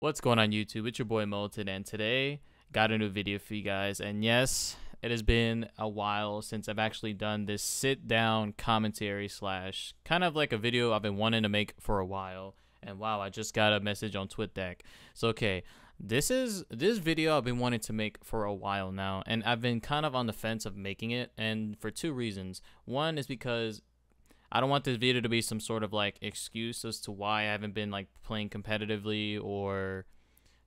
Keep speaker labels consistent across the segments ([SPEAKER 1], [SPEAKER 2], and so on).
[SPEAKER 1] What's going on YouTube? It's your boy Molten, and today got a new video for you guys. And yes, it has been a while since I've actually done this sit down commentary slash kind of like a video I've been wanting to make for a while. And wow, I just got a message on TwitDeck. So okay, this video I've been wanting to make for a while now, and I've been kind of on the fence of making it, and for two reasons. One is because I don't want this video to be some sort of like excuse as to why I haven't been like playing competitively, or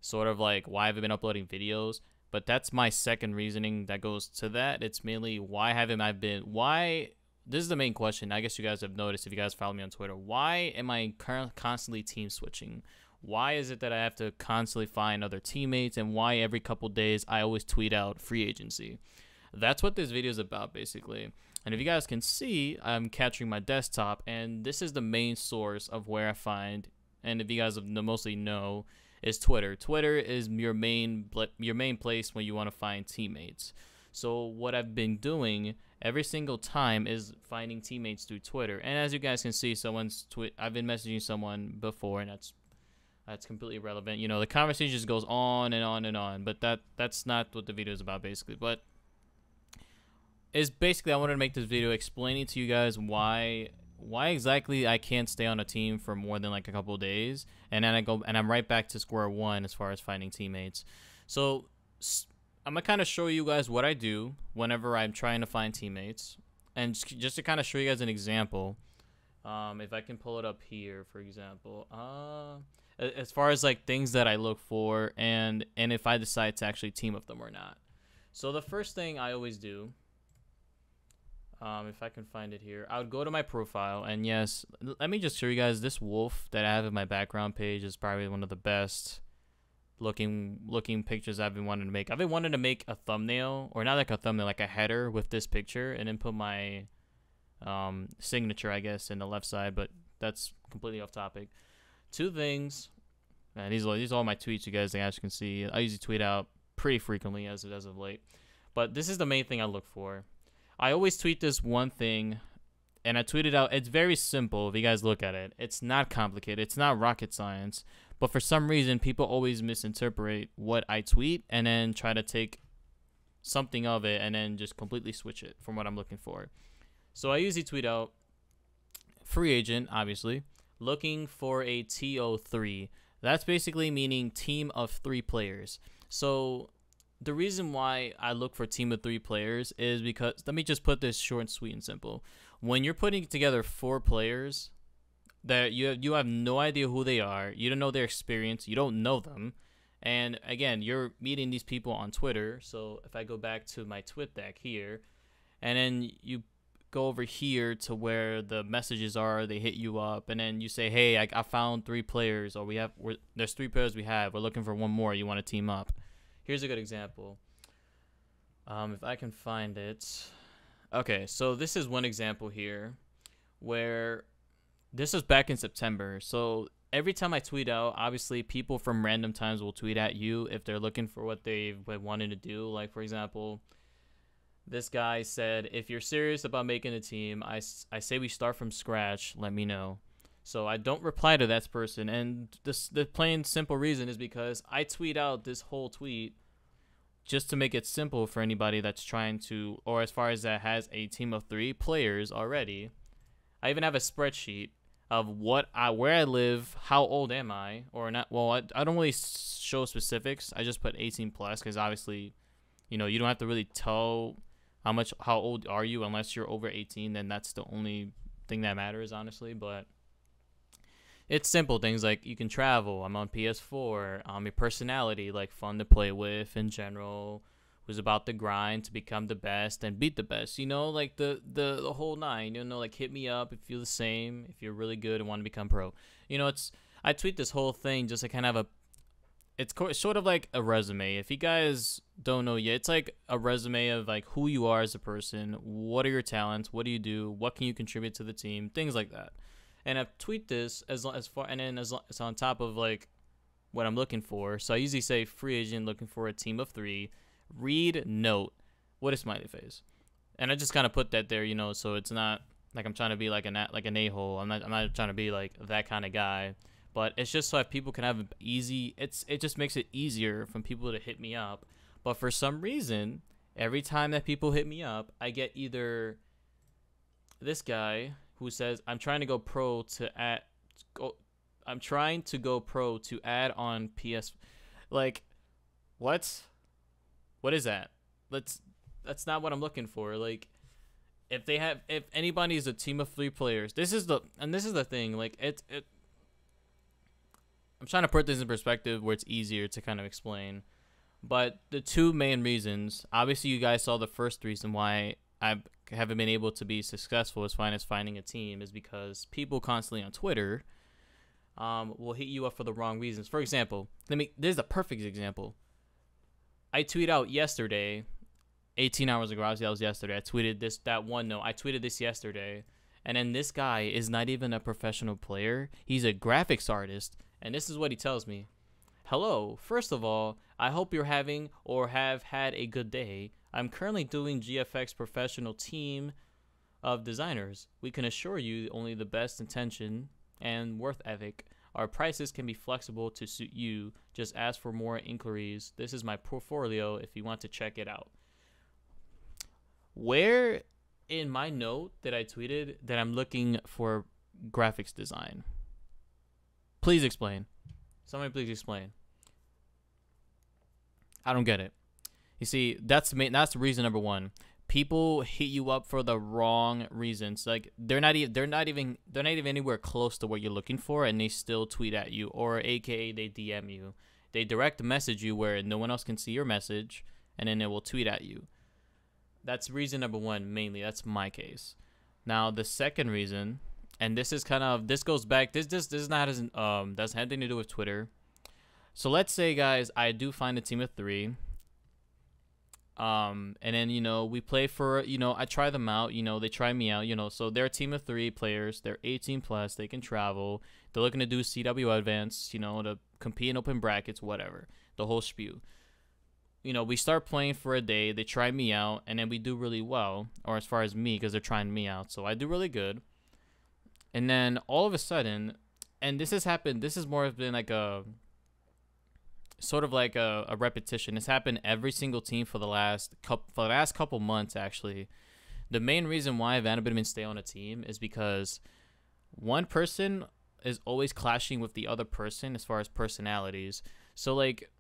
[SPEAKER 1] sort of like why I haven't been uploading videos. But that's my second reasoning that goes to that. It's mainly why haven't I been, why, this is the main question. I guess you guys have noticed if you guys follow me on Twitter. Why am I constantly team switching? Why is it that I have to constantly find other teammates, and why every couple days I always tweet out free agency? That's what this video is about, basically. And if you guys can see, I'm capturing my desktop, and this is the main source of where I find, and if you guys mostly know, is Twitter. Twitter is your main place when you want to find teammates. So what I've been doing every single time is finding teammates through Twitter. And as you guys can see, I've been messaging someone before, and that's completely irrelevant. You know, the conversation just goes on and on and on, but that's not what the video is about, basically. But is basically I wanted to make this video explaining to you guys why exactly I can't stay on a team for more than like a couple of days, and then I'm right back to square one as far as finding teammates. So I'm gonna kind of show you guys what I do whenever I'm trying to find teammates, and just to kind of show you guys an example. If I can pull it up here, for example, as far as like things that I look for, and if I decide to actually team with them or not. So the first thing I always do, if I can find it here, I would go to my profile, and yes, let me just show you guys this wolf that I have in my background page is probably one of the best looking pictures I've been wanting to make. I've been wanting to make a thumbnail, or not like a thumbnail, like a header with this picture, and then put my signature, I guess, in the left side, but that's completely off topic. Two things, and these are all my tweets, you guys, as you can see. I usually tweet out pretty frequently as of late, but this is the main thing I look for. I always tweet this one thing, and I tweet it out. It's very simple if you guys look at it. It's not complicated. It's not rocket science. But for some reason, people always misinterpret what I tweet and then try to take something of it and then just completely switch it from what I'm looking for. So I usually tweet out free agent, obviously, looking for a TO3. That's basically meaning team of 3 players. So the reason why I look for a team of 3 players is because, let me just put this short and sweet and simple. When you're putting together 4 players that you have no idea who they are, you don't know their experience, you don't know them, and again, you're meeting these people on Twitter. So if I go back to my TwitDeck here, and then you go over here to where the messages are, they hit you up, and then you say, hey, I found 3 players, or there's 3 players we're looking for one more, you want to team up. Here's a good example. If I can find it. Okay, so this is one example here where this was back in September. So every time I tweet out, obviously people from random times will tweet at you if they're looking for what they've wanted to do. Like, for example, this guy said, if you're serious about making a team, I say we start from scratch, let me know. So I don't reply to that person, and the plain simple reason is because I tweet out this whole tweet just to make it simple for anybody that's trying to, or as far as that has a team of 3 players already. I even have a spreadsheet of where I live, how old am I, or not. Well, I don't really show specifics. I just put 18 plus because obviously, you know, you don't have to really tell how old are you unless you're over 18. Then that's the only thing that matters, honestly. But it's simple things like you can travel, I'm on PS4, your personality, like fun to play with in general, who's about the grind to become the best and beat the best, you know, like the whole 9, you know, like hit me up if you're the same, if you're really good and want to become pro. You know, I tweet this whole thing just to kind of it's sort of like a resume. If you guys don't know yet, it's like a resume of like who you are as a person, what are your talents, what do you do, what can you contribute to the team, things like that. And I tweet this as on top of like what I'm looking for. So I usually say free agent looking for a team of 3. Read note with a smiley face, and I just kind of put that there, you know, so it's not like I'm trying to be like an a-hole. I'm not trying to be like that kind of guy, but it's just so that people can have easy. It just makes it easier for people to hit me up. But for some reason, every time that people hit me up, I get either this guy who says I'm trying to go pro to add. I'm trying to go pro to add on PS. Like, what? What is that? That's not what I'm looking for. Like, if anybody is a team of 3 players, this is the thing. Like, I'm trying to put this in perspective where it's easier to kind of explain. But the 2 main reasons, obviously you guys saw the first reason why I haven't been able to be successful as far as finding a team is because people constantly on Twitter will hit you up for the wrong reasons. For example, there's a perfect example. I tweeted out yesterday, 18 hours ago, obviously that was yesterday. I tweeted I tweeted this yesterday, and then this guy is not even a professional player. He's a graphics artist, and this is what he tells me. Hello, first of all, I hope you're having or have had a good day. I'm currently doing GFX professional team of designers. We can assure you only the best intention and worth ethic. Our prices can be flexible to suit you. Just ask for more inquiries. This is my portfolio if you want to check it out. Where in my note that I tweeted that I'm looking for graphics design? Please explain. Somebody please explain. I don't get it. You see, that's reason number 1. People hit you up for the wrong reasons. Like they're not even anywhere close to what you're looking for, and they still tweet at you, or AKA they DM you. They direct message you where no one else can see your message, and then they will tweet at you. That's reason number 1 mainly. That's my case. Now the second reason, and this goes back. This is not as that's nothing to do with Twitter. So let's say, guys, I do find a team of 3. And then, we play for, I try them out, they try me out, so they're a team of 3 players. They're 18 plus. They can travel. They're looking to do CW advance, to compete in open brackets, whatever, the whole spew. We start playing for a day. They try me out, and then we do really well, or as far as me, because they're trying me out. So I do really good. And then all of a sudden, and this has happened, this has more been like a sort of like a repetition. It's happened every single team for the last couple months, actually. The main reason why I've been stay on a team is because one person is always clashing with the other person as far as personalities. So like,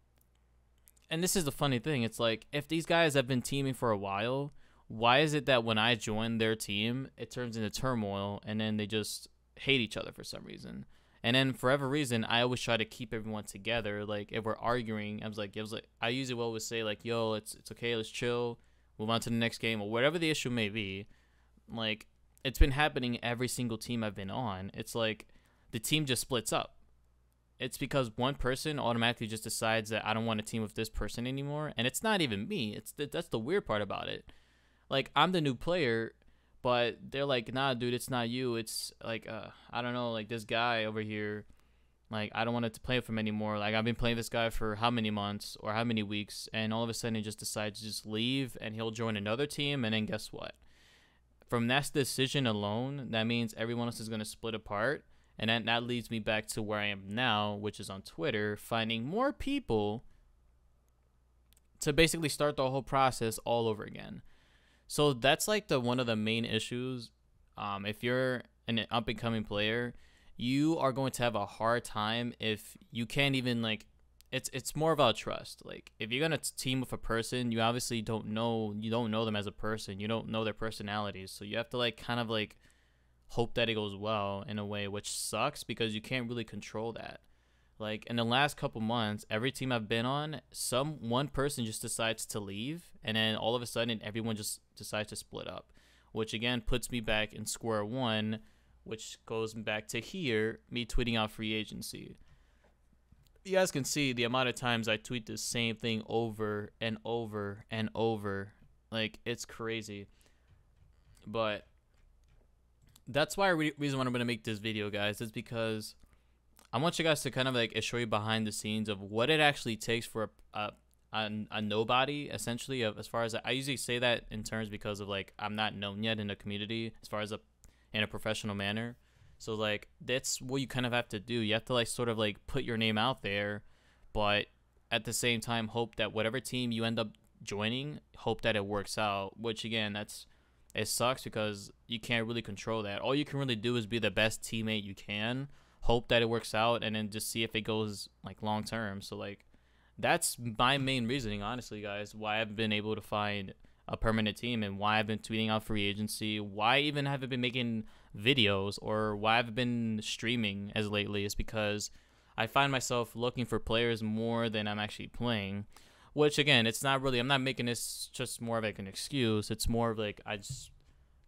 [SPEAKER 1] and this is the funny thing, it's like, if these guys have been teaming for a while, why is it that when I join their team, it turns into turmoil, and then they just hate each other for some reason? And then for whatever reason, I always try to keep everyone together. Like if we're arguing, I usually will always say like, yo, it's okay, let's chill, move on to the next game, or whatever the issue may be. Like it's been happening every single team I've been on. It's like the team just splits up. It's because one person automatically just decides that I don't want to team with this person anymore, and it's not even me. That's the weird part about it. Like I'm the new player, but they're like, nah, dude, it's not you. It's like, I don't know, like this guy over here, like I don't want to play with him anymore. Like I've been playing this guy for how many months or how many weeks, and all of a sudden he just decides to just leave, and he'll join another team, and then guess what? From that decision alone, that means everyone else is going to split apart, and then that leads me back to where I am now, which is on Twitter, finding more people to basically start the whole process all over again. So that's like one of the main issues. If you're an up-and-coming player, you are going to have a hard time if you can't even like. It's more about trust. Like if you're gonna team with a person, you obviously don't know them as a person. You don't know their personalities, so you have to like kind of like hope that it goes well in a way, which sucks because you can't really control that. Like in the last couple months, every team I've been on, one person just decides to leave, and then all of a sudden everyone just decides to split up, which again puts me back in square one, which goes back to here, me tweeting out free agency. You guys can see the amount of times I tweet the same thing over and over and over. Like it's crazy. But that's why reason why I'm going to make this video, guys, is because I want you guys to kind of like show you behind the scenes of what it actually takes for a nobody, essentially, as far as I usually say that in terms because of like I'm not known yet in the community as far as in a professional manner. So like that's what you kind of have to do. You have to like sort of like put your name out there, but at the same time hope that whatever team you end up joining, hope that it works out. Which again, it sucks because you can't really control that. All you can really do is be the best teammate you can, hope that it works out, and then just see if it goes like long term. So like that's my main reasoning, honestly, guys, why I've been able to find a permanent team and why I've been tweeting out free agency, why even haven't been making videos or why I've been streaming as lately is because I find myself looking for players more than I'm actually playing. Which again, it's not really, I'm not making this just more of like an excuse. It's more of like I just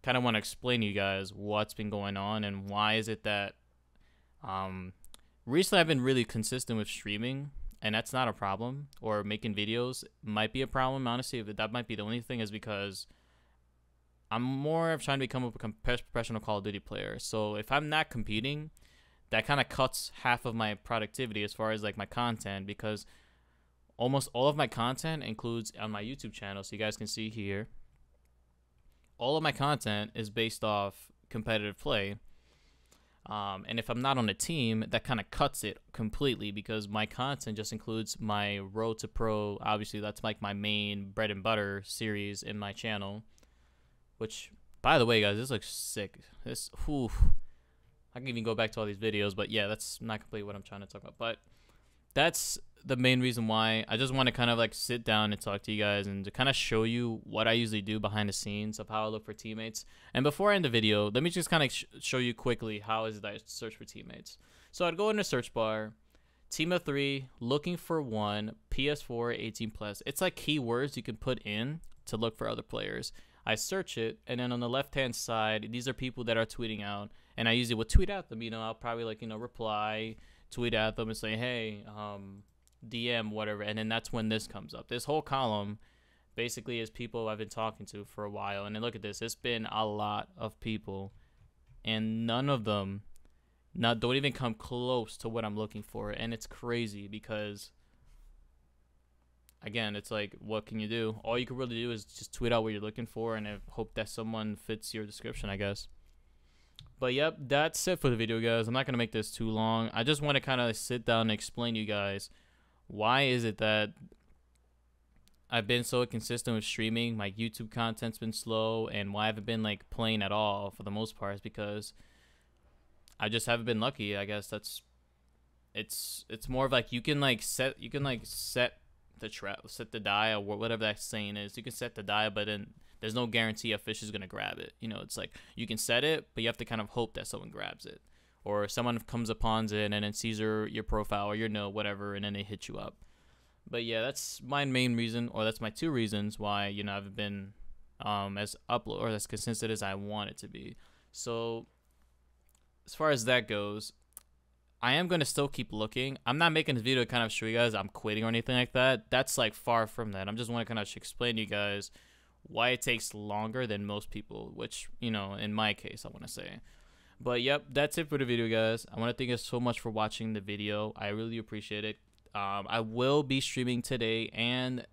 [SPEAKER 1] kind of want to explain to you guys what's been going on and why is it that recently I've been really consistent with streaming, and that's not a problem, or making videos might be a problem, honestly. But that might be the only thing, is because I'm more of trying to become a professional Call of Duty player. So if I'm not competing, that kind of cuts half of my productivity as far as like my content, because almost all of my content includes on my YouTube channel. So you guys can see here, all of my content is based off competitive play. And if I'm not on a team, that kind of cuts it completely, because my content just includes my Road to Pro. Obviously, that's like my main bread and butter series in my channel. Which, by the way, guys, this looks sick. This, whew, I can even go back to all these videos, but yeah, that's not completely what I'm trying to talk about. But that's the main reason why I just want to kind of like sit down and talk to you guys and to kind of show you what I usually do behind the scenes of how I look for teammates. And before I end the video, let me just kind of show you quickly how is it that I search for teammates. So I'd go in the search bar, team of 3, looking for 1, PS4, 18 plus. It's like keywords you can put in to look for other players. I search it, and then on the left hand side, these are people that are tweeting out, and I usually would tweet at them. You know, I'll probably like, you know, reply, tweet at them and say, hey, DM, whatever, and then that's when this comes up. This whole column basically is people I've been talking to for a while. And then look at this, it's been a lot of people, and none of them don't even come close to what I'm looking for. And it's crazy because, again, it's like, what can you do? All you can really do is just tweet out what you're looking for and hope that someone fits your description, I guess. But yep, that's it for the video, guys. I'm not going to make this too long. I just want to kind of sit down and explain to you guys why is it that I've been so consistent with streaming, my YouTube content's been slow, and why I haven't been like playing at all for the most part is because I just haven't been lucky. I guess that's it's more of like you can set the trap, set the die, or whatever that saying is. You can set the die, but then there's no guarantee a fish is gonna grab it. You know, it's like you can set it, but you have to kind of hope that someone grabs it, or someone comes upon it and then sees your profile or your note, whatever, and then they hit you up. But yeah, that's my main reason, or that's my 2 reasons why, you know, I've been as consistent as I want it to be. So as far as that goes, I am going to still keep looking. I'm not making this video to kind of show you guys I'm quitting or anything like that. That's like far from that. I'm just want to kind of explain to you guys why it takes longer than most people, which, you know, in my case, I want to say. But yep, that's it for the video, guys. I want to thank you so much for watching the video. I really appreciate it. I will be streaming today and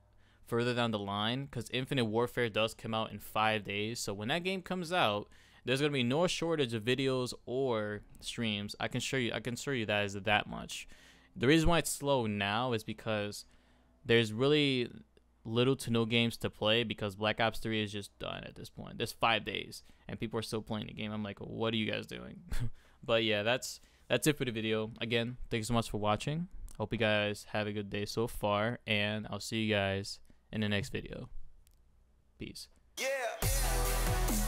[SPEAKER 1] further down the line, because Infinite Warfare does come out in 5 days. So when that game comes out, there's gonna be no shortage of videos or streams. I can show you that is that much. The reason why it's slow now is because there's really little to no games to play, because Black Ops 3 is just done at this point. There's 5 days and people are still playing the game. I'm like, what are you guys doing? But yeah, that's it for the video. Again, thanks so much for watching. Hope you guys have a good day so far, and I'll see you guys in the next video. Peace. Yeah.